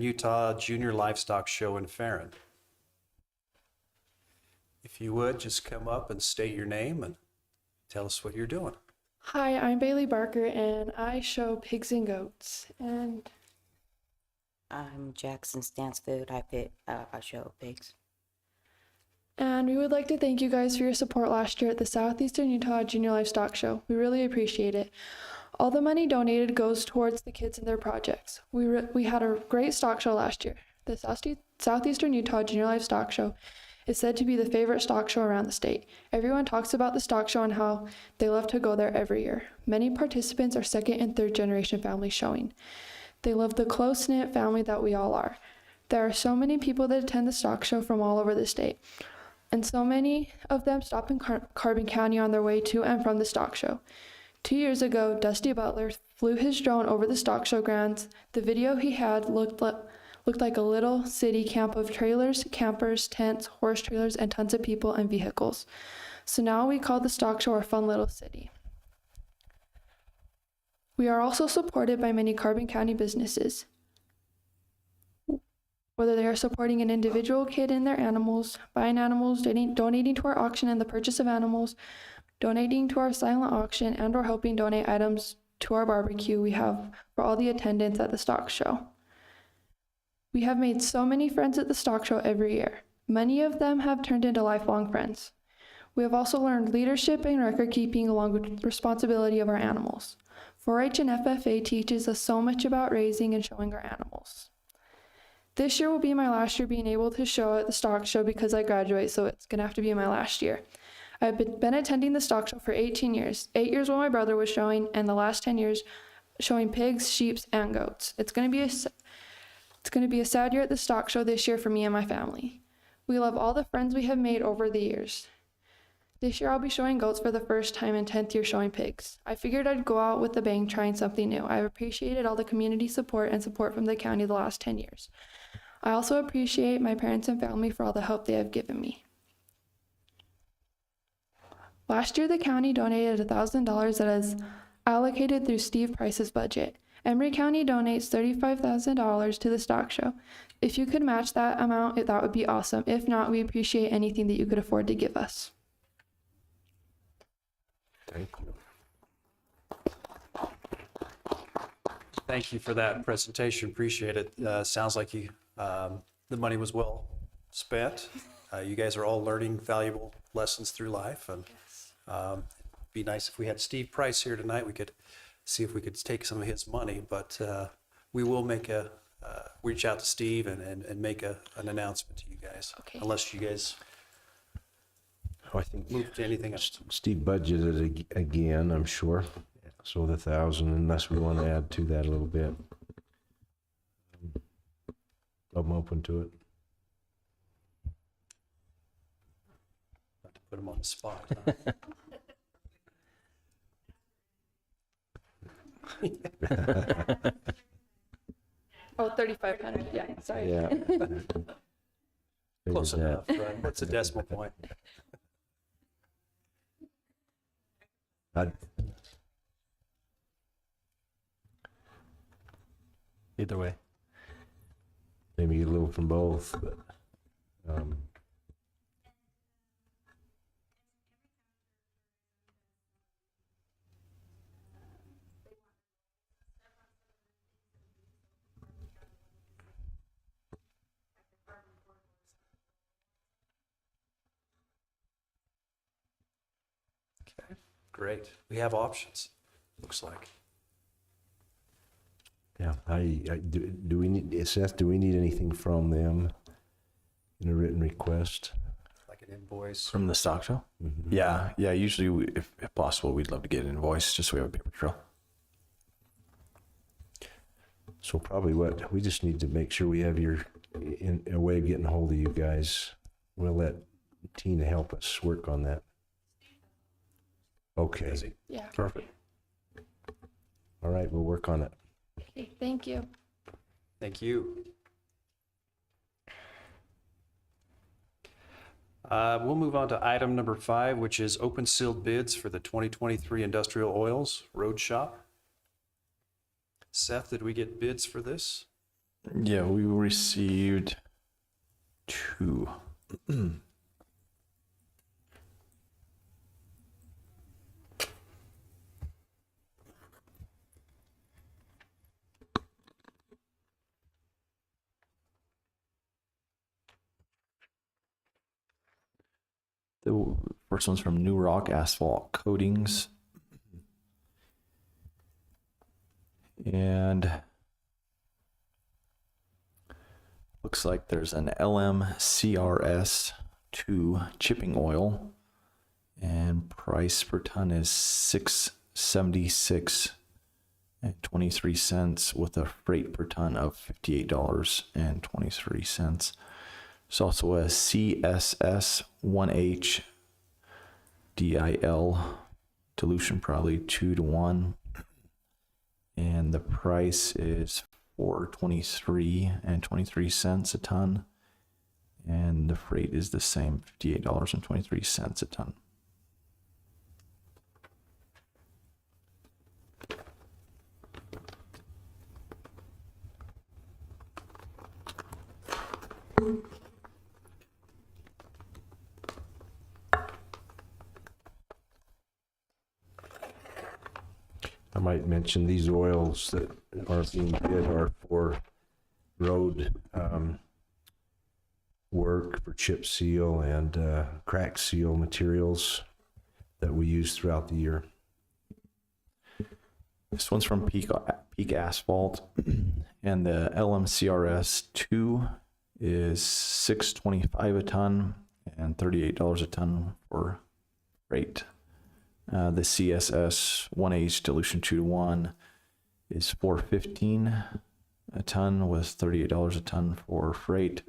Utah Junior Livestock Show in Ferron. If you would, just come up and state your name and tell us what you're doing. Hi, I'm Bailey Barker, and I show pigs and goats. And I'm Jackson Stansfield. I show pigs. we would like to thank you guys for your support last year at the Southeastern Utah Junior Livestock Show. We really appreciate it. All the money donated goes towards the kids and their projects. We had a great stock show last year. The Southeastern Utah Junior Livestock Show is said to be the favorite stock show around the state. Everyone talks about the stock show and how they love to go there every year. Many participants are second and third generation families showing. They love the close-knit family that we all are. There are so many people that attend the stock show from all over the state, and so many of them stop in Carbon County on their way to and from the stock show. 2 years ago, Dusty Butler flew his drone over the stock show grounds. The video he had looked like a little city camp of trailers, campers, tents, horse trailers, and tons of people and vehicles. So now we call the stock show our fun little city. We are also supported by many Carbon County businesses. Whether they are supporting an individual kid and their animals, buying animals, donating to our auction and the purchase of animals, donating to our silent auction, and or helping donate items to our barbecue we have for all the attendants at the stock show. We have made so many friends at the stock show every year. Many of them have turned into lifelong friends. We have also learned leadership and record keeping along with the responsibility of our animals. 4-H and FFA teaches us so much about raising and showing our animals. This year will be my last year being able to show at the stock show because I graduate, so it's gonna have to be my last year. I've been attending the stock show for 18 years. 8 years when my brother was showing, and the last 10 years showing pigs, sheep, and goats. It's gonna be a sad year at the stock show this year for me and my family. We love all the friends we have made over the years. This year I'll be showing goats for the first time and 10th year showing pigs. I figured I'd go out with a bang trying something new. I've appreciated all the community support and support from the county the last 10 years. I also appreciate my parents and family for all the help they have given me. Last year the county donated $1,000 that is allocated through Steve Price's budget. Emery County donates $35,000 to the stock show. If you could match that amount, that would be awesome. If not, we appreciate anything that you could afford to give us. Thank you. Thank you for that presentation. Appreciate it. Sounds like the money was well spent. You guys are all learning valuable lessons through life, and it'd be nice if we had Steve Price here tonight. We could see if we could take some of his money, but we will make reach out to Steve and make an announcement to you guys. Okay. Unless you guys I think move to anything else. Steve budgeted again, I'm sure. So the 1,000, unless we want to add to that a little bit. I'm open to it. Not to put him on the spot. Huh? Oh, 3,500, yeah, sorry. Yeah. Close Figured enough, right? What's a decimal point? Either way. Maybe a little from both, but Okay, great. We have options, looks like. yeah. Do we need, Seth, do we need anything from them in a written request? Like an invoice. From the stock show? Mhm. Yeah. Usually, if possible, we'd love to get an invoice just so we have a paper trail. So probably we just need to make sure we have a way of getting a hold of you guys. We'll let Tina help us work on that. Okay. Busy. Yeah, Perfect. All right, we'll work on it. okay, thank you. Thank you. We'll move on to item number 5, which is open sealed bids for the 2023 Industrial Oils Road Shop. Seth, did we get bids for this? Yeah, we received 2. The first one's from New Rock Asphalt Coatings. And looks like there's an LMCRS 2 chipping oil, and price per ton is $676.23 with a freight per ton of $58.23. There's also a CSS 1H DIL dilution, probably 2-to-1, and the price is $423.23 a ton, and the freight is the same, $58.23 a ton. I might mention these oils that are being bid are for road work, for chip seal and crack seal materials that we use throughout the year. This one's from Peak Asphalt, and the LMCRS 2 is $625 a ton and $38 a ton for freight. The CSS 1H dilution 2-to-1 is $415 a ton with $38 a ton for freight.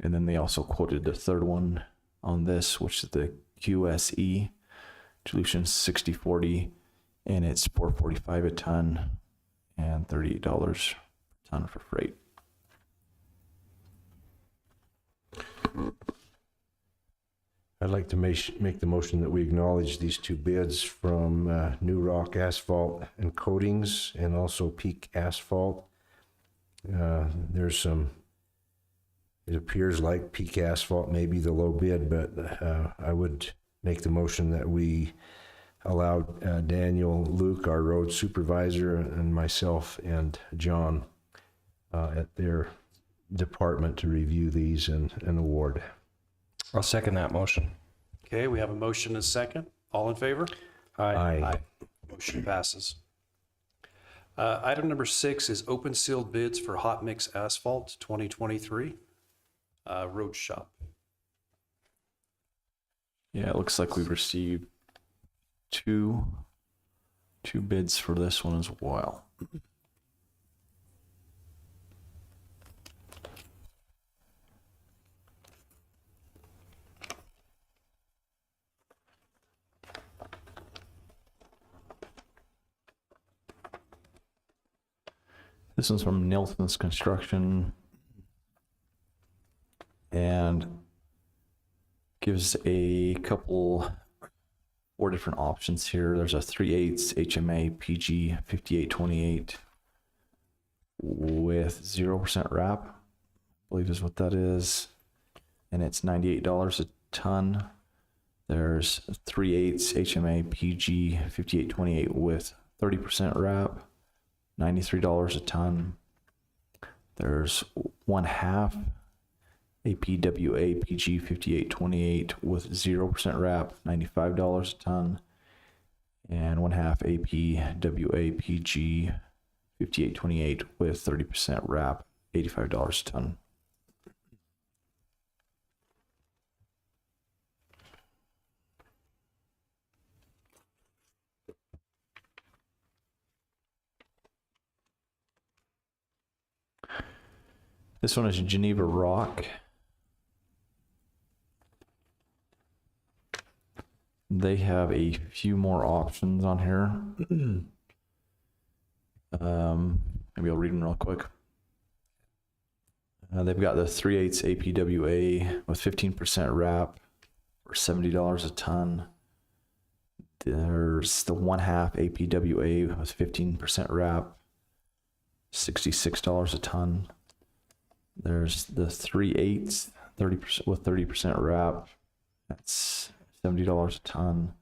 And then they also quoted the third one on this, which is the QSE dilution 60/40, and it's $445 a ton and $38 a ton for freight. I'd like to make the motion that we acknowledge these 2 bids from New Rock Asphalt and Coatings and also Peak Asphalt. There's some, it appears like Peak Asphalt may be the low bid, but I would make the motion that we allow Daniel Luke, our road supervisor, and myself and John at their department to review these and award. I'll second that motion. Okay, we have a motion and a second. All in favor? Aye. Motion passes. Item number 6 is open sealed bids for Hot Mix Asphalt 2023 road shop. Yeah, it looks like we've received two bids for this one as well. This one's from Nelson's Construction and gives a couple, 4 different options here. There's a 3/8 HMA PG 5828 with 0% wrap, I believe is what that is, and it's $98 a ton. There's 3/8 HMA PG 5828 with 30% wrap, $93 a ton. There's 1/2 APWA PG 5828 with 0% wrap, $95 a ton. And 1/2 APWA PG 5828 with 30% wrap, $85 a ton. This one is Geneva Rock. They have a few more options on here. Maybe I'll read them real quick. They've got the 3/8 APWA with 15% wrap for $70 a ton. There's the 1/2 APWA with 15% wrap, $66 a ton. There's the 3/8, 30% with 30% wrap. That's $70 a ton.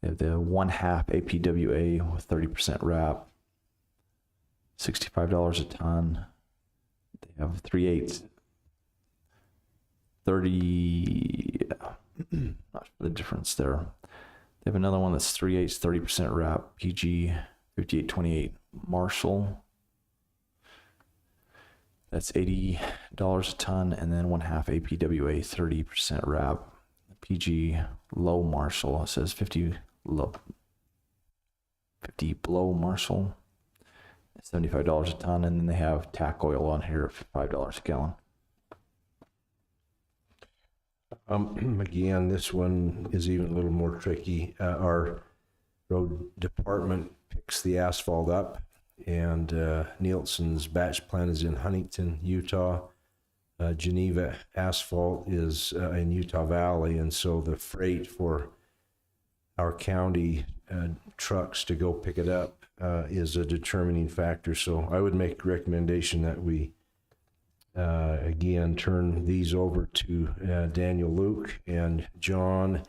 They have the 1/2 APWA with 30% wrap, $65 a ton. They have 3/8, 30. Not the difference there. They have another one that's 3/8, 30% wrap, PG 5828 Marshall. That's $80 a ton, and then 1/2 APWA, 30% wrap. PG low Marshall, it says 50 blow Marshall, $75 a ton, and then they have tack oil on here at $5 a gallon. Again, this one is even a little more tricky. Our road department picks the asphalt up, and Nielsen's batch plant is in Huntington, Utah. Geneva Asphalt is in Utah Valley, and so the freight for our county trucks to go pick it up is a determining factor. So I would make a recommendation that we again turn these over to Daniel, Luke, and John,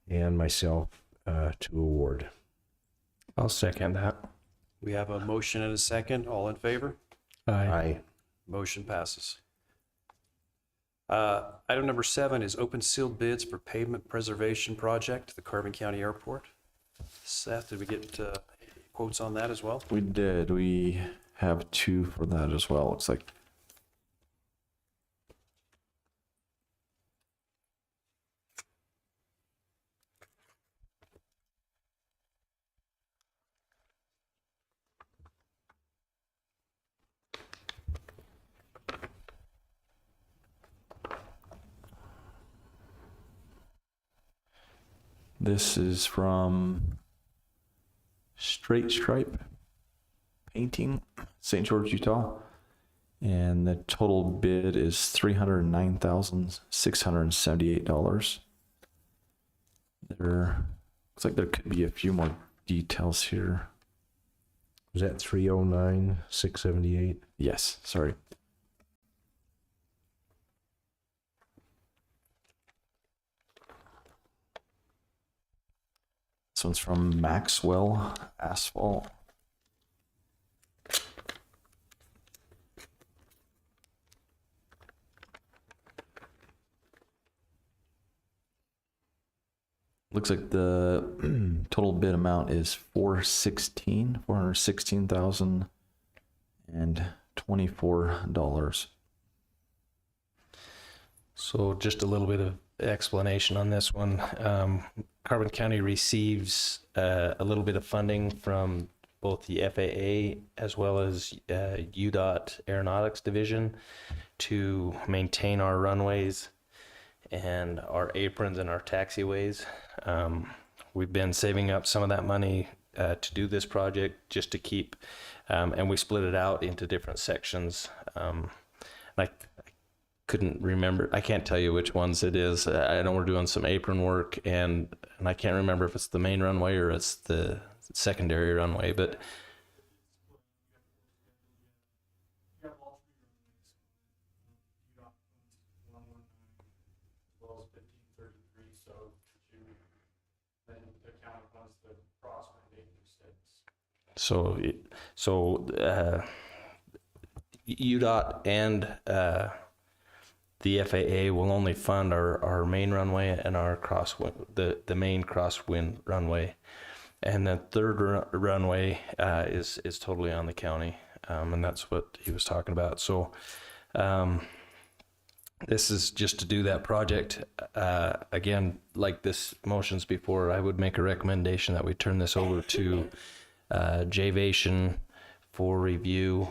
and myself to award. I'll second that. We have a motion and a second. All in favor? Aye. Motion passes. Item number 7 is open sealed bids for pavement preservation project, the Carbon County Airport. Seth, did we get quotes on that as well? We did. We have 2 for that as well, looks like. This is from Straight Stripe Painting, St. George, Utah. And the total bid is $309,678. There looks like there could be a few more details here. Was that 309,678? Yes, sorry. This one's from Maxwell Asphalt. Looks like the total bid amount is $416,024. So just a little bit of explanation on this one. Carbon County receives a little bit of funding from both the FAA as well as UDOT Aeronautics Division to maintain our runways and our aprons and our taxiways. We've been saving up some of that money to do this project just to keep, and we split it out into different sections. I couldn't remember, I can't tell you which ones it is. I know we're doing some apron work, and I can't remember if it's the main runway or it's the secondary runway, but so UDOT and the FAA will only fund our main runway and our crosswind, the main crosswind runway, and the third runway is totally on the county, and that's what he was talking about. So this is just to do that project. Again, like this motions before, I would make a recommendation that we turn this over to Javation for review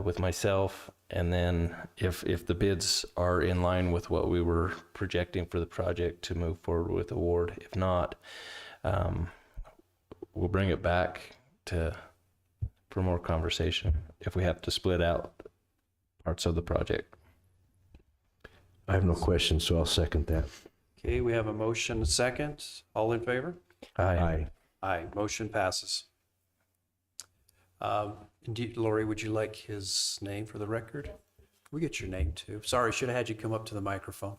with myself, and then if the bids are in line with what we were projecting for the project, to move forward with award. If not, we'll bring it back for more conversation if we have to split out parts of the project. I have no questions, so I'll second that. Okay, we have a motion and a second. All in favor? Aye. Aye. Motion passes. Lori, would you like his name for the record? We get your name too. Sorry, should have had you come up to the microphone.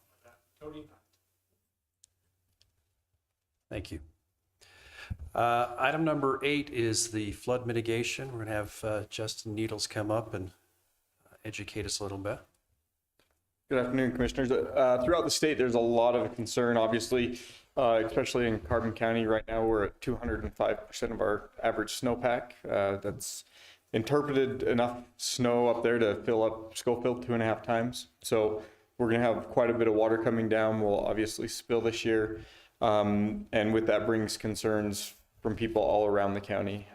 Thank you. Item number 8 is the flood mitigation. We're going to have Justin Needles come up and educate us a little bit. Good afternoon, Commissioners. Throughout the state, there's a lot of concern, obviously, especially in Carbon County. Right now, we're at 205% of our average snowpack. That's interpreted enough snow up there to fill up Schofield 2.5 times. So we're going to have quite a bit of water coming down. We'll obviously spill this year. And with that brings concerns from people all around the county.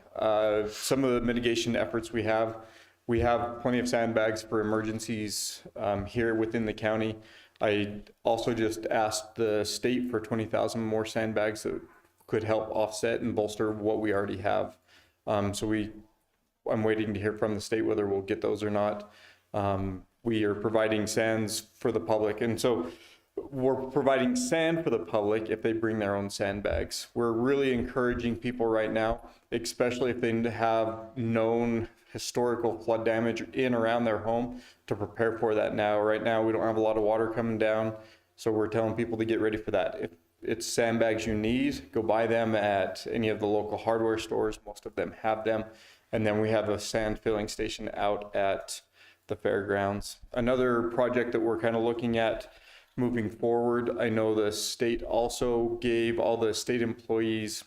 Some of the mitigation efforts we have plenty of sandbags for emergencies here within the county. I also just asked the state for 20,000 more sandbags that could help offset and bolster what we already have. I'm waiting to hear from the state whether we'll get those or not. We are providing sands for the public, and so we're providing sand for the public if they bring their own sandbags. We're really encouraging people right now, especially if they have known historical flood damage in around their home, to prepare for that now. Right now, we don't have a lot of water coming down, so we're telling people to get ready for that. If it's sandbags you need, go buy them at any of the local hardware stores. Most of them have them. And then we have a sand filling station out at the fairgrounds. Another project that we're kind of looking at moving forward, I know the state also gave all the state employees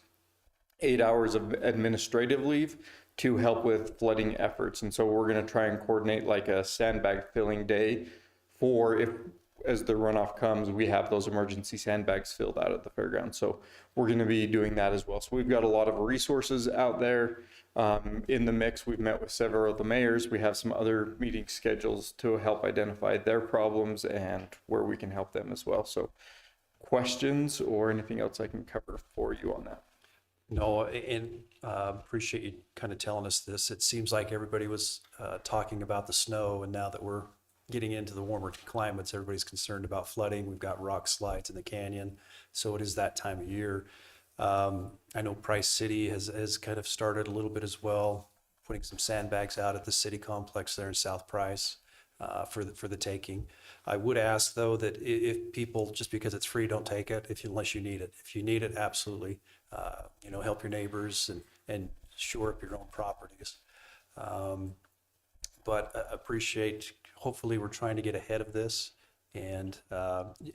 8 hours of administrative leave to help with flooding efforts. And so we're going to try and coordinate like a sandbag filling day for if, as the runoff comes, we have those emergency sandbags filled out at the fairgrounds. So we're going to be doing that as well. So we've got a lot of resources out there in the mix. We've met with several of the mayors. We have some other meeting schedules to help identify their problems and where we can help them as well. So questions or anything else I can cover for you on that? No, and appreciate you kind of telling us this. It seems like everybody was talking about the snow, and now that we're getting into the warmer climates, everybody's concerned about flooding. We've got rock slides in the canyon, so it is that time of year. I know Price City has kind of started a little bit as well, putting some sandbags out at the city complex there in South Price for the taking. I would ask though that if people, just because it's free, don't take it unless you need it. If you need it, absolutely, help your neighbors and shore up your own properties. But appreciate, hopefully we're trying to get ahead of this and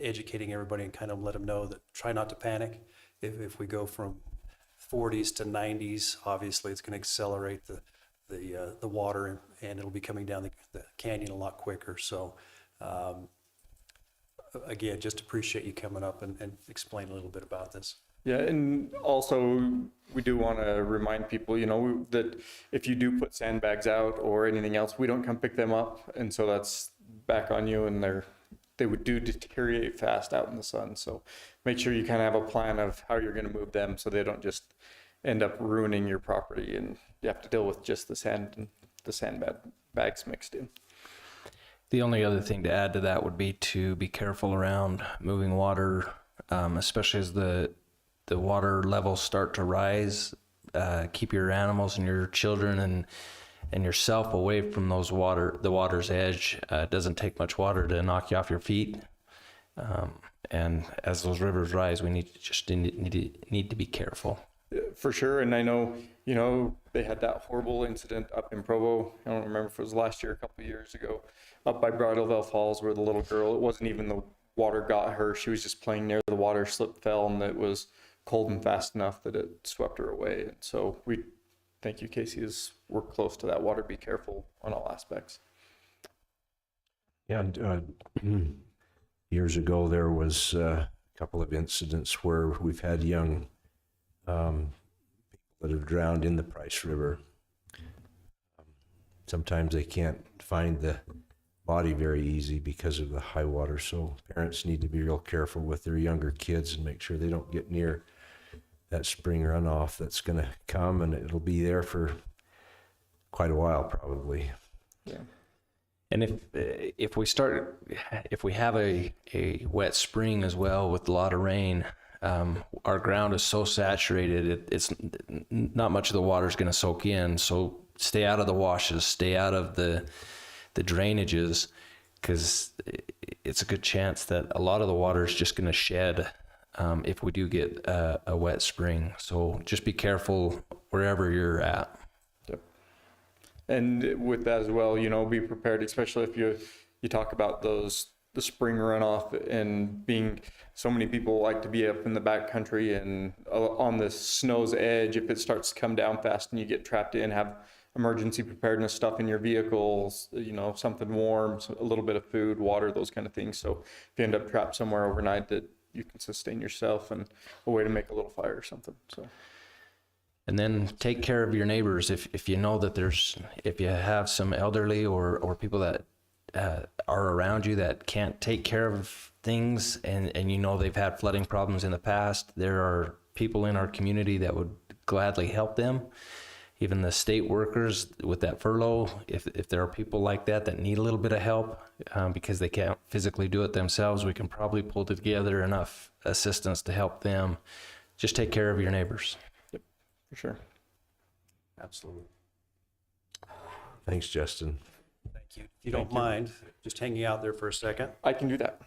educating everybody and kind of let them know that try not to panic. If we go from 40s to 90s, obviously it's going to accelerate the water and it'll be coming down the canyon a lot quicker. So again, just appreciate you coming up and explain a little bit about this. Yeah, and also we do want to remind people, that if you do put sandbags out or anything else, we don't come pick them up, and so that's back on you, and they would deteriorate fast out in the sun. So make sure you kind of have a plan of how you're going to move them so they don't just end up ruining your property and you have to deal with just the sand and the sandbags mixed in. The only other thing to add to that would be to be careful around moving water, especially as the water levels start to rise. Keep your animals and your children and yourself away from the water's edge. It doesn't take much water to knock you off your feet. And as those rivers rise, we need to be careful. For sure. And I know, they had that horrible incident up in Provo. I don't remember if it was last year, a couple of years ago, up by Bridalveil Falls, where the little girl, it wasn't even the water got her. She was just playing near the water, slipped, fell, and it was cold and fast enough that it swept her away. And so thank you, Casey, we're close to that water. Be careful on all aspects. Yeah, and years ago there was a couple of incidents where we've had young people that have drowned in the Price River. Sometimes they can't find the body very easy because of the high water, so parents need to be real careful with their younger kids and make sure they don't get near that spring runoff that's going to come, and it'll be there for quite a while probably. Yeah. And if we have a wet spring as well with a lot of rain, our ground is so saturated, it's not much of the water is going to soak in. So stay out of the washes, stay out of the drainages, because it's a good chance that a lot of the water is just going to shed if we do get a wet spring. So just be careful wherever you're at. Yep. And with that as well, you know, be prepared, especially if you talk about the spring runoff, and being so many people like to be up in the back country and on the snow's edge. If it starts to come down fast and you get trapped in, have emergency preparedness stuff in your vehicles, you know, something warm, a little bit of food, water, those kind of things. So if you end up trapped somewhere overnight, that you can sustain yourself, and a way to make a little fire or something. So. And then take care of your neighbors. If you know that if you have some elderly or people that are around you that can't take care of things, and you know they've had flooding problems in the past, there are people in our community that would gladly help them. Even the state workers with that furlough, if there are people like that need a little bit of help because they can't physically do it themselves, we can probably pull together enough assistance to help them. Just take care of your neighbors. Yep, for sure. Absolutely. Thanks, Justin. Thank you. If you don't mind, just hanging out there for a second. I can do that.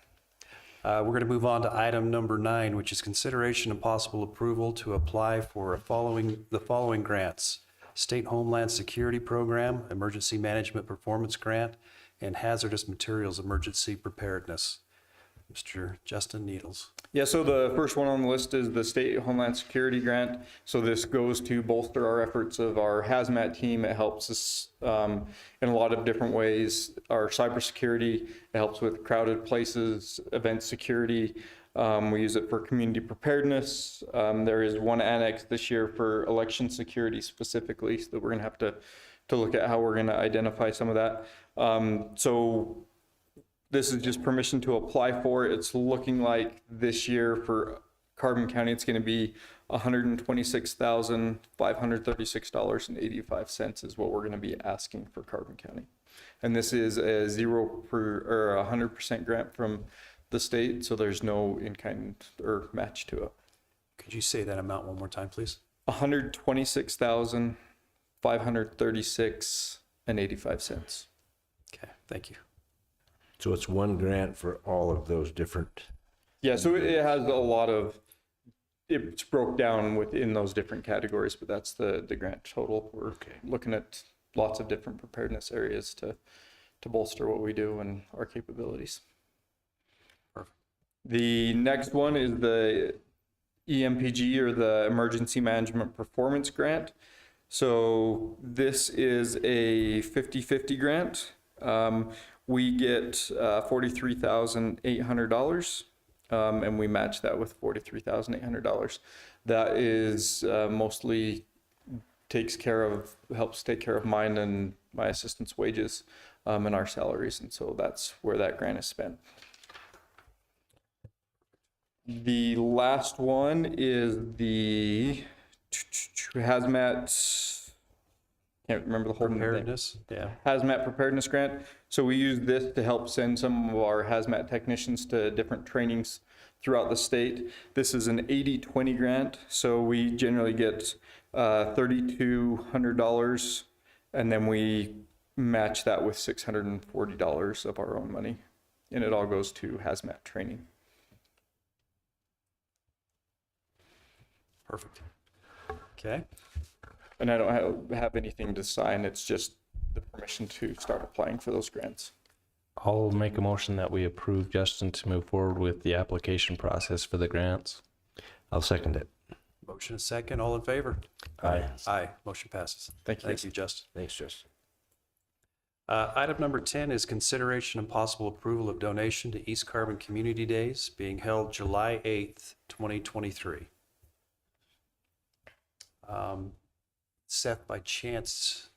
We're going to move on to item number 9, which is consideration and possible approval to apply for the following grants: State Homeland Security Program, Emergency Management Performance Grant, and Hazardous Materials Emergency Preparedness. Mr. Justin Needles. Yeah, so the first one on the list is the State Homeland Security Grant. So this goes to bolster our efforts of our hazmat team. It helps us in a lot of different ways. Our cybersecurity, it helps with crowded places, event security. We use it for community preparedness. There is one annex this year for election security specifically, so we're gonna have to look at how we're gonna identify some of that. So this is just permission to apply for it. It's looking like this year for Carbon County, it's gonna be $126,536.85 is what we're gonna be asking for Carbon County. And this is a 100% grant from the state, so there's no in-kind or match to it. Could you say that amount one more time, please? $126,536.85. Okay, thank you. So it's one grant for all of those different. Yeah, so it has a lot of, it's broke down within those different categories, but that's the grant total. We're looking at lots of different preparedness areas to bolster what we do and our capabilities. Perfect. The next one is the EMPG, or the Emergency Management Performance Grant. So this is a 50-50 grant. We get $43,800, and we match that with $43,800. That is mostly helps take care of mine and my assistant's wages and our salaries, and so that's where that grant is spent. The last one is the hazmat. Can't remember the whole name. Preparedness, yeah. Hazmat Preparedness Grant. So we use this to help send some of our hazmat technicians to different trainings throughout the state. This is an 80-20 grant. So we generally get $3,200, and then we match that with $640 of our own money. And it all goes to hazmat training. Perfect. Okay. And I don't have anything to sign. It's just the permission to start applying for those grants. I'll make a motion that we approve Justin to move forward with the application process for the grants. I'll second it. Motion is second. All in favor? Aye. Aye. Motion passes. Thank you. Thank you, Justin. Thanks, Justin. Item number 10 is consideration and possible approval of donation to East Carbon Community Days being held July 8th, 2023. Seth, by chance,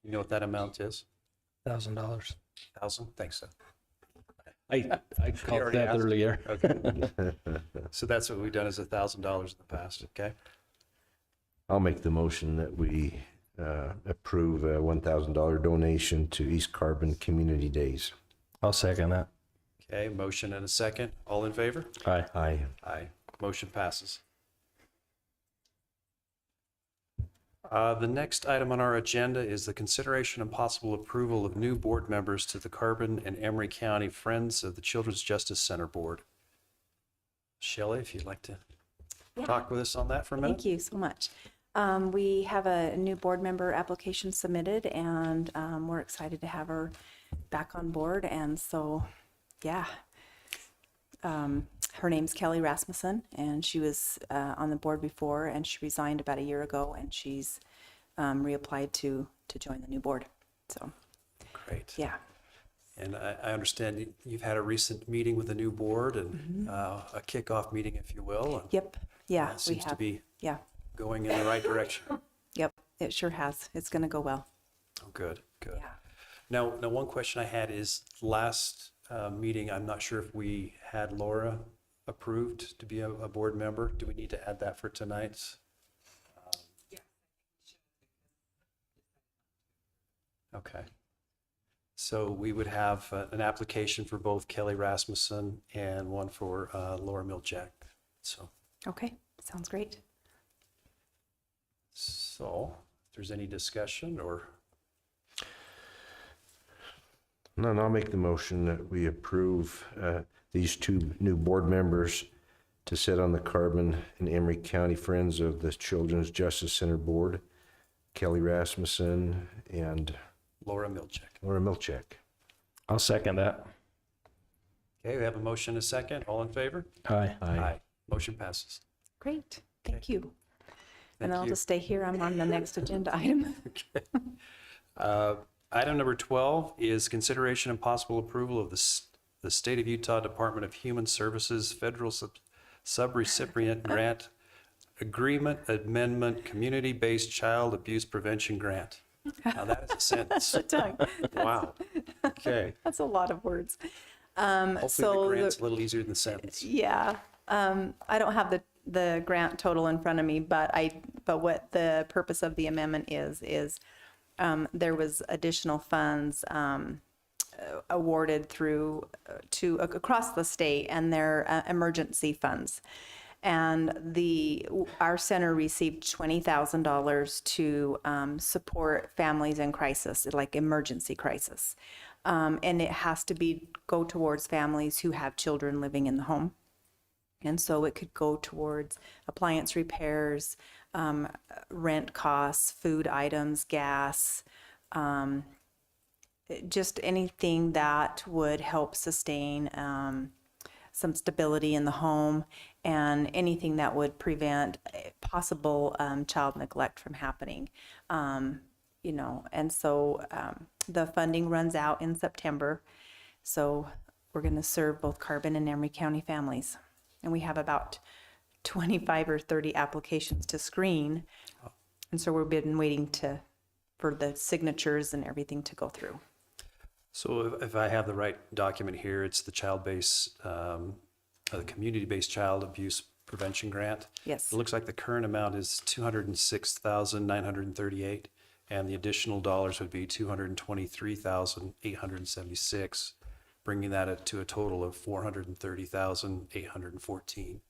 you know what that amount is? $1,000. 1,000? Thanks, Seth. I called already that asked. earlier. Okay. So that's what we've done, is $1,000 in the past, okay? I'll make the motion that we approve a $1,000 donation to East Carbon Community Days. I'll second that. Okay, motion and a second. All in favor? Aye. Aye. Aye. Motion passes. The next item on our agenda is the consideration and possible approval of new board members to the Carbon and Emery County Friends of the Children's Justice Center Board. Shelley, if you'd like to talk with us on that for a minute. Thank you so much. We have a new board member application submitted, and we're excited to have her back on board. And so, yeah, her name's Kellie Rasmussen, and she was on the board before, and she resigned about a year ago, and she's reapplied to join the new board. So, Great. yeah. And I understand you've had a recent meeting with the new board and a kickoff meeting, if you will. And Yep. Yeah, we seems to have. be Yeah. going in the right direction. Yep. It sure has. It's going to go well. Oh, good, good. Yeah. Now, one question I had is last meeting, I'm not sure if we had Laura approved to be a board member. Do we need to add that for tonight's? Okay. So we would have an application for both Kellie Rasmussen and one for Laura Milchak. So, Okay. Sounds great. if there's any discussion or, None, I'll make the motion that we approve these two new board members to sit on the Carbon and Emery County Friends of the Children's Justice Center Board, Kellie Rasmussen and Laura Milchak. Laura Milchak. I'll second that. Okay, we have a motion and a second. All in favor? Aye. Motion passes. Great. Thank you. Thank And I'll you. just stay here. I'm on the next agenda item. Item number 12 is consideration and possible approval of the State of Utah Department of Human Services Federal Subrecipient Grant Agreement Amendment Community-Based Child Abuse Prevention Grant. Now that is a sentence. Tongue. Wow. Okay. That's a lot of words. Hopefully so the grant's a little easier than the sentence. Yeah, I don't have the grant total in front of me, but what the purpose of the amendment is there was additional funds awarded through to across the state, and they're emergency funds. And our center received $20,000 to support families in crisis, like emergency crisis. And it has to go towards families who have children living in the home. And so it could go towards appliance repairs, rent costs, food items, gas, just anything that would help sustain some stability in the home, and anything that would prevent possible child neglect from happening. And so the funding runs out in September. So we're going to serve both Carbon and Emery County families. And we have about 25 or 30 applications to screen. And so we've been waiting for the signatures and everything to go through. So if I have the right document here, it's the the community-based child abuse prevention grant. Yes. It looks like the current amount is $206,938, and the additional dollars would be $223,876, bringing that to a total of $430,814.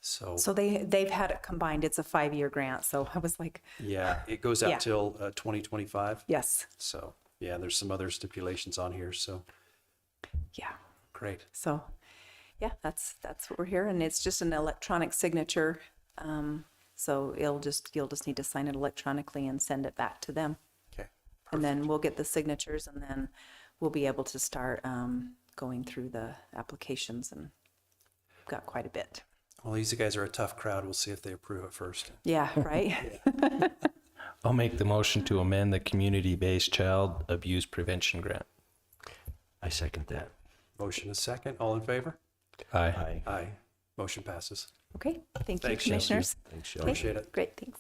So they've had it combined. It's a 5-year grant. So I was like, yeah, it goes out Yeah. till 2025. yes. So yeah, there's some other stipulations on here. So Yeah. great. So, yeah, that's what we're here, and it's just an electronic signature. So you'll just need to sign it electronically and send it back to them, Okay. and then we'll get the signatures, and then we'll be able to start going through the applications, and we've got quite a bit. Well, these guys are a tough crowd. We'll see if they approve it first. Yeah, right. I'll make the motion to amend the community-based child abuse prevention grant. I second that. Motion is second. All in favor? Aye. Aye. Motion passes. Okay. Thank you, Thanks, Chelsea. commissioners. Thanks, Shelley. Okay, Appreciate it. Great. Thanks.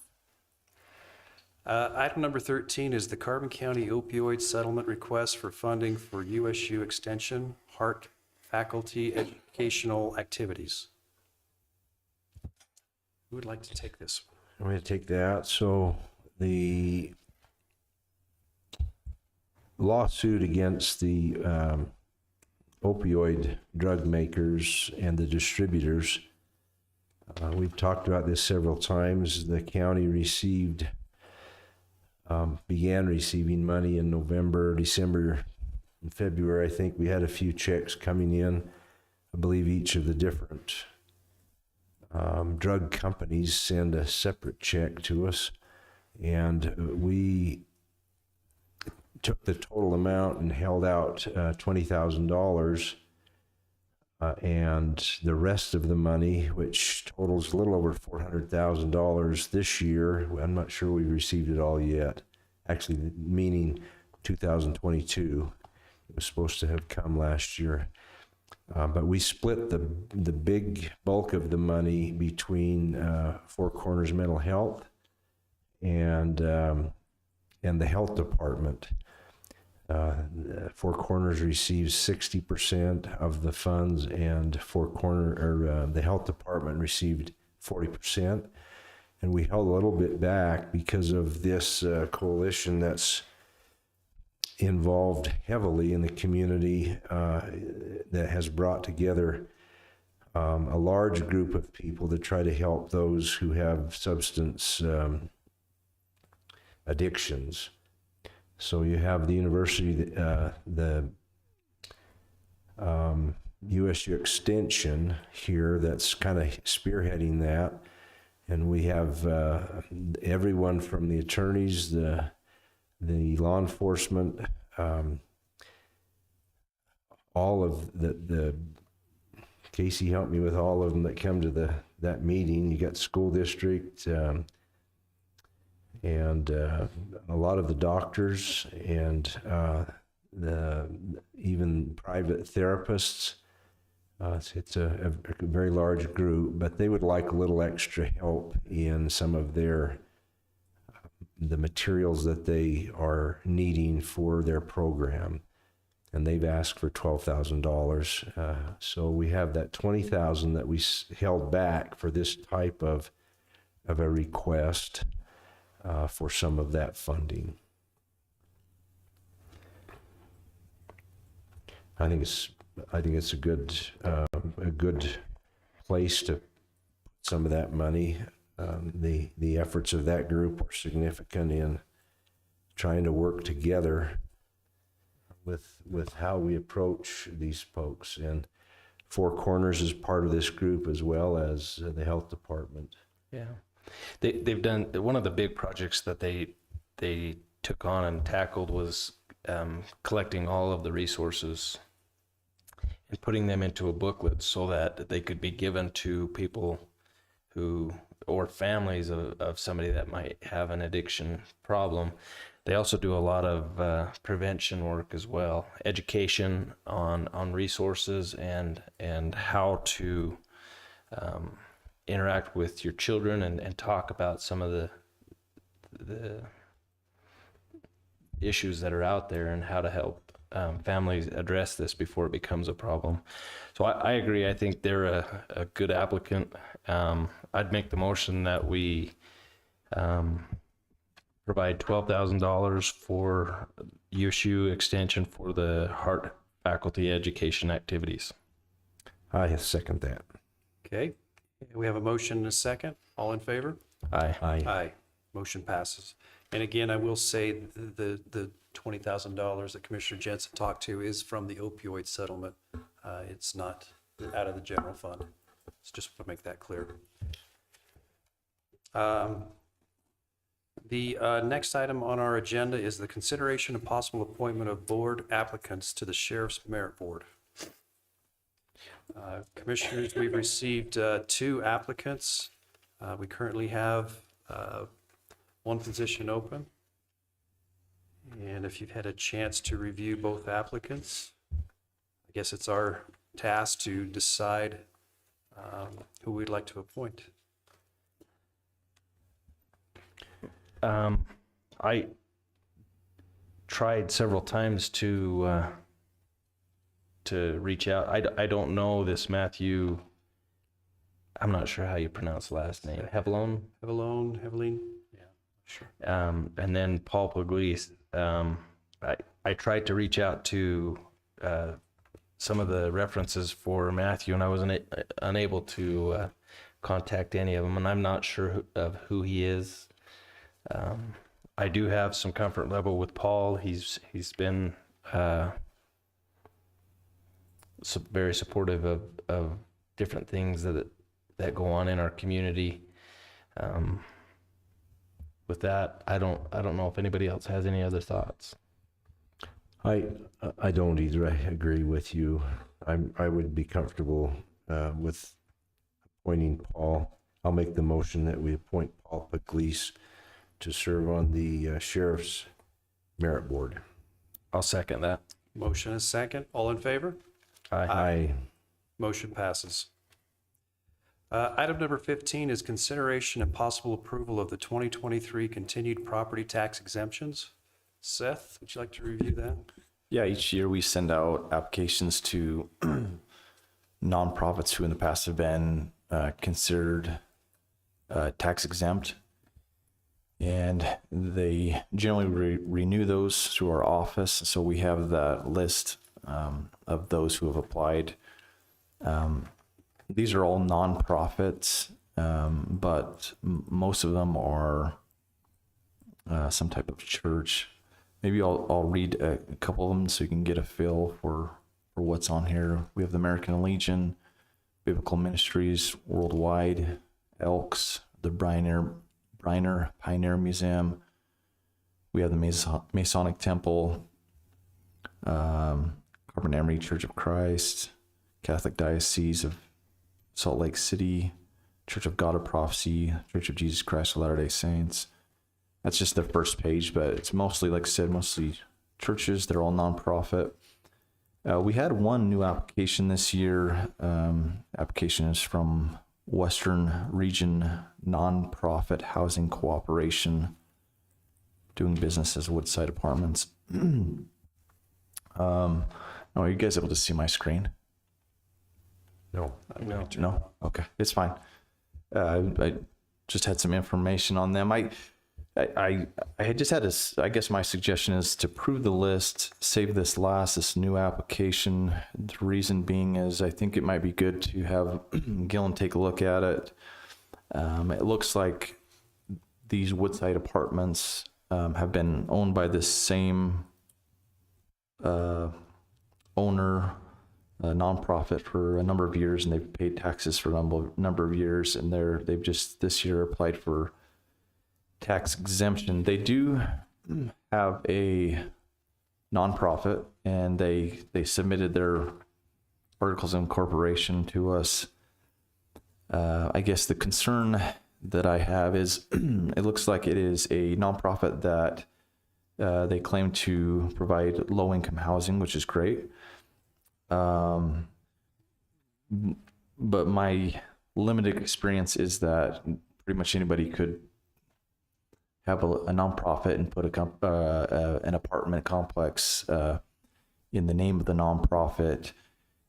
Item number 13 is the Carbon County opioid settlement request for funding for USU Extension Heart faculty educational activities. Who would like to take this? I'm going to take that. So the lawsuit against the opioid drug makers and the distributors, we've talked about this several times. The county received began receiving money in November, December, and February. I think we had a few checks coming in. I believe each of the different drug companies send a separate check to us, and we took the total amount and held out $20,000, and the rest of the money, which totals a little over $400,000 this year, I'm not sure we received it all yet, actually meaning 2022. It was supposed to have come last year. But we split the big bulk of the money between Four Corners Mental Health and the health department. Four Corners receives 60% of the funds, and the health department received 40%. And we held a little bit back because of this coalition that's involved heavily in the community, that has brought together a large group of people to try to help those who have substance addictions. So you have the university, the USU Extension here that's kind of spearheading that. And we have everyone from the attorneys, the law enforcement, all of the Casey helped me with all of them that come to that meeting. You got school district, and a lot of the doctors, and even private therapists. It's a very large group, but they would like a little extra help in some of the materials that they are needing for their program, and they've asked for $12,000. So we have that $20,000 that we held back for this type of a request for some of that funding. I think it's a good place to put some of that money. The efforts of that group are significant in trying to work together with how we approach these folks. And Four Corners is part of this group, as well as the health department. Yeah. They've done, one of the big projects that they took on and tackled was collecting all of the resources and putting them into a booklet so that they could be given to people who, or families of somebody that might have an addiction problem. They also do a lot of prevention work as well, education on resources and how to interact with your children and talk about some of the issues that are out there and how to help families address this before it becomes a problem. So I agree. I think they're a good applicant. I'd make the motion that we provide $12,000 for USU Extension for the heart faculty education activities. I second that. Okay, we have a motion and a second. All in favor? Aye. Aye. Motion passes. And again, I will say the $20,000 that Commissioner Jensen talked to is from the opioid settlement. It's not out of the general fund. It's just to make that clear. The next item on our agenda is the consideration and possible appointment of board applicants to the Sheriff's Merit Board. Commissioners, we've received 2 applicants. We currently have 1 position open. And if you've had a chance to review both applicants, I guess it's our task to decide who we'd like to appoint. I tried several times to reach out. I don't know this Matthew. I'm not sure how you pronounce the last name. Hevelone? Eveline? Yeah, sure. And then Paul Pugliese. I tried to reach out to some of the references for Matthew, and I was unable to contact any of them, and I'm not sure of who he is. I do have some comfort level with Paul. He's been very supportive of different things that go on in our community. With that, I don't know if anybody else has any other thoughts. I don't either. I agree with you. I would be comfortable with appointing Paul. I'll make the motion that we appoint Paul Pugliese to serve on the Sheriff's Merit Board. I'll second that. Motion is second. All in favor? Aye. Motion passes. Item number 15 is consideration and possible approval of the 2023 continued property tax exemptions. Seth, would you like to review that? Yeah, each year we send out applications to nonprofits who in the past have been considered tax exempt. And they generally renew those through our office. So we have that list of those who have applied. These are all nonprofits, but most of them are some type of church. Maybe I'll read a couple of them so you can get a feel for what's on here. We have the American Legion, Biblical Ministries Worldwide, Elks, the Briner Pioneer Museum. We have the Masonic Temple, Carbon and Emery Church of Christ, Catholic Diocese of Salt Lake City, Church of God of Prophecy, Church of Jesus Christ of Latter-day Saints. That's just the first page, but it's mostly, like I said, mostly churches. They're all nonprofit. We had one new application this year. Application is from Western Region Nonprofit Housing Cooperation, doing business as Woodside Apartments. Are you guys able to see my screen? No. No? Okay, it's fine. I just had some information on them. I had just had I guess my suggestion is to approve the list, save this new application. The reason being is I think it might be good to have Gillen take a look at it. It looks like these Woodside Apartments have been owned by this same owner, a nonprofit, for a number of years, and they've paid taxes for a number of years, and they've just this year applied for tax exemption. They do have a nonprofit, and they submitted their articles of incorporation to us. I guess the concern that I have is it looks like it is a nonprofit that they claim to provide low-income housing, which is great. But my limited experience is that pretty much anybody could have a nonprofit and put an apartment complex in the name of the nonprofit.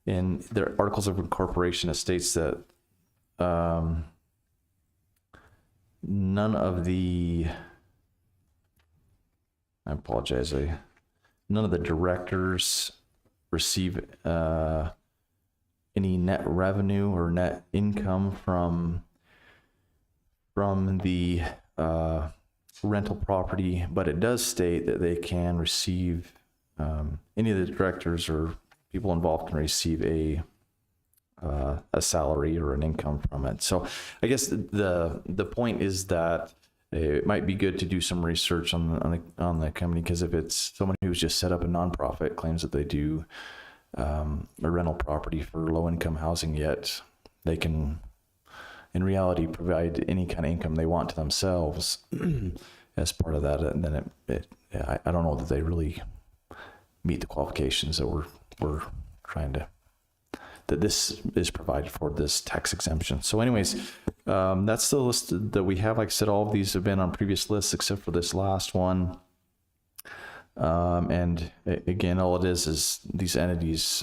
In their articles of incorporation, it states that none of the directors receive any net revenue or net income from the rental property, but it does state that they can receive, any of the directors or people involved can receive a salary or an income from it. So I guess the point is that it might be good to do some research on the company, because if it's someone who's just set up a nonprofit, claims that they do a rental property for low-income housing, yet they can, in reality, provide any kind of income they want to themselves as part of that, and then I don't know that they really meet the qualifications that we're trying to, that this is provided for, this tax exemption. So anyways, that's the list that we have. Like I said, all of these have been on previous lists except for this last one. And again, all it is these entities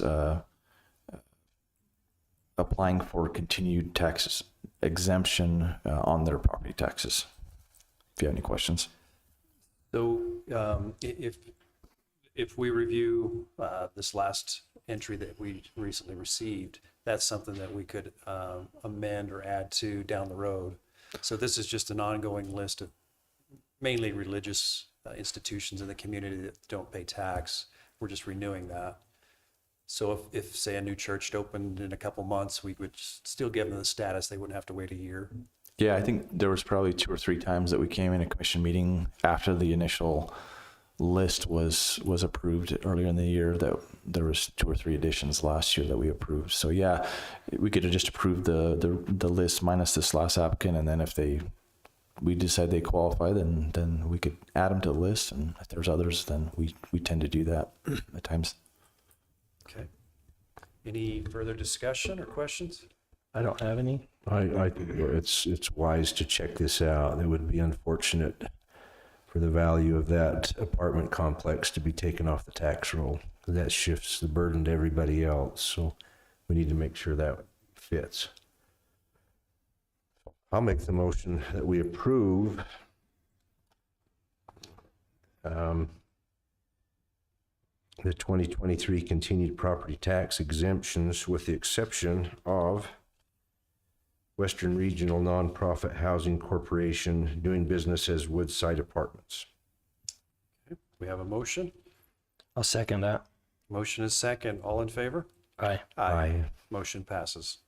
applying for continued tax exemption on their property taxes. If you have any questions. So if we review this last entry that we recently received, that's something that we could amend or add to down the road. So this is just an ongoing list of mainly religious institutions in the community that don't pay tax. We're just renewing that. So if say a new church opened in a couple months, we would still give them the status. They wouldn't have to wait a year. Yeah, I think there was probably 2 or 3 times that we came in a commission meeting after the initial list was approved earlier in the year, that there was 2 or 3 additions last year that we approved. So yeah, we could have just approved the list minus this last applicant, and then if we decide they qualify, then we could add them to the list, and if there's others, then we tend to do that at times. Okay. Any further discussion or questions? I don't have any. I think it's wise to check this out. It would be unfortunate for the value of that apartment complex to be taken off the tax roll. That shifts the burden to everybody else, so we need to make sure that fits. I'll make the motion that we approve the 2023 continued property tax exemptions, with the exception of Western Regional Nonprofit Housing Corporation doing business as Woodside Apartments. Okay. We have a motion. I'll second that. Motion is second. All in favor? Aye. Aye. Motion passes.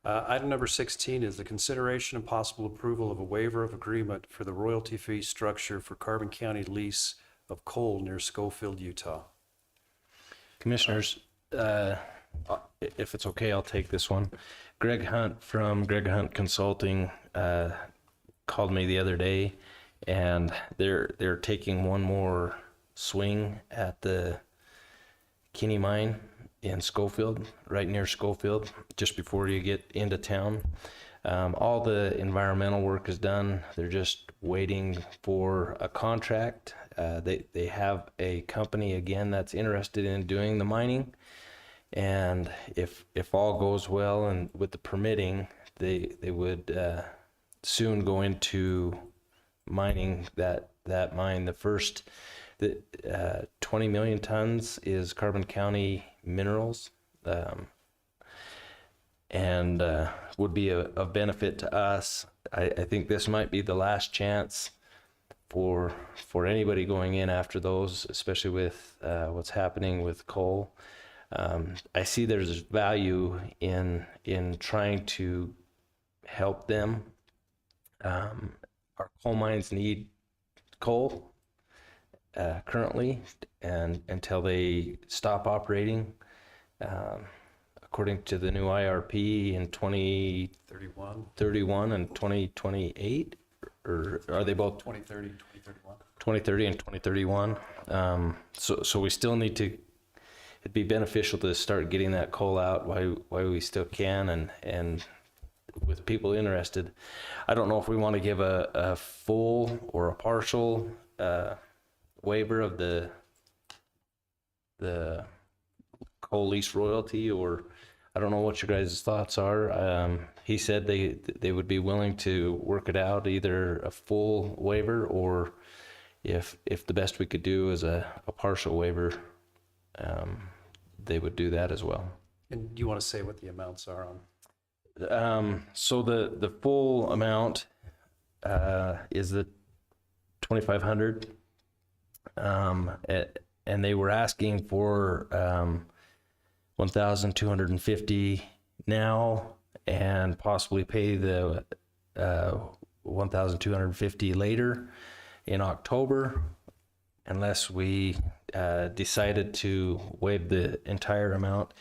Item number 16 is the consideration and possible approval of a waiver of agreement for the royalty fee structure for Carbon County lease of coal near Schofield, Utah. Commissioners, if it's okay, I'll take this one. Greg Hunt from Greg Hunt Consulting called me the other day, and they're taking one more swing at the Kinney mine in Schofield, right near Schofield, just before you get into town. All the environmental work is done. They're just waiting for a contract. They have a company again that's interested in doing the mining, and if all goes well and with the permitting, they would soon go into mining that mine. The first 20 million tons is Carbon County Minerals, and would be of benefit to us. I think this might be the last chance for anybody going in after those, especially with what's happening with coal. I see there's value in trying to help them. Our coal mines need coal currently, and until they stop operating, according to the new IRP in 2031 and 2028, or are they both 2030, 2031. 2030 and 2031? So we still need to. It'd be beneficial to start getting that coal out while we still can, and with people interested. I don't know if we want to give a full or a partial waiver of the coal lease royalty, or I don't know what your guys' thoughts are. He said they would be willing to work it out, either a full waiver, or if the best we could do is a partial waiver, they would do that as well. And do you want to say what the amounts are on? So the full amount is the 2,500, and they were asking for 1,250 now, and possibly pay the 1,250 later in October, unless we decided to waive the entire amount.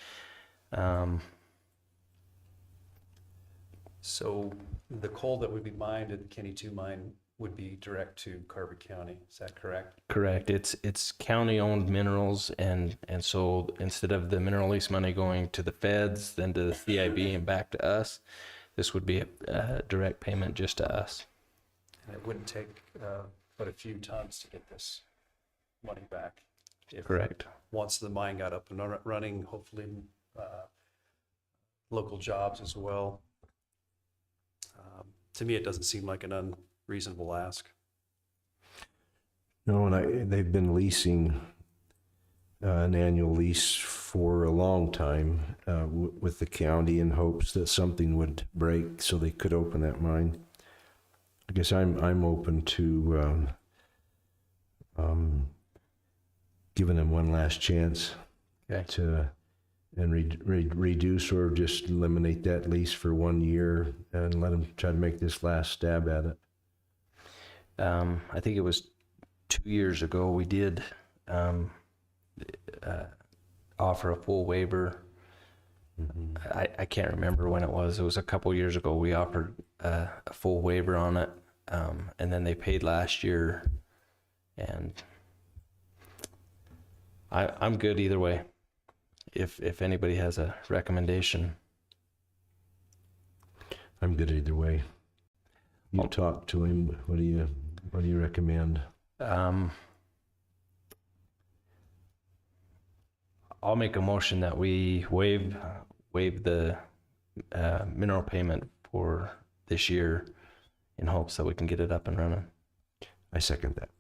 So the coal that would be mined at the Kinney 2 mine would be direct to Carbon County. Is that correct? Correct. It's county-owned minerals, and so instead of the mineral lease money going to the feds, then to the CIB and back to us, this would be a direct payment just to us. And it wouldn't take but a few tons to get this money back. Correct. Once the mine got up and running, hopefully local jobs as well. To me, it doesn't seem like an unreasonable ask. No, and they've been leasing an annual lease for a long time with the county in hopes that something would break so they could open that mine. I guess I'm open to giving them one last chance Okay. to and reduce or just eliminate that lease for 1 year and let them try to make this last stab at it. I think it was 2 years ago, we did offer a full waiver. I can't remember when it was. It was a couple years ago. We offered a full waiver on it, and then they paid last year. And I'm good either way. If anybody has a recommendation. I'm good either way. You talk to him. What do you recommend? I'll make a motion that we waive the mineral payment for this year in hopes that we can get it up and running. I second that.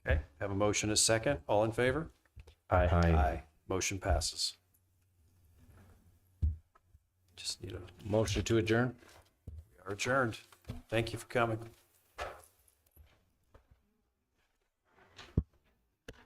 Okay, have a motion, a second. All in favor? Aye. Aye. Motion passes. Just need a, Motion to adjourn. we are adjourned. Thank you for coming.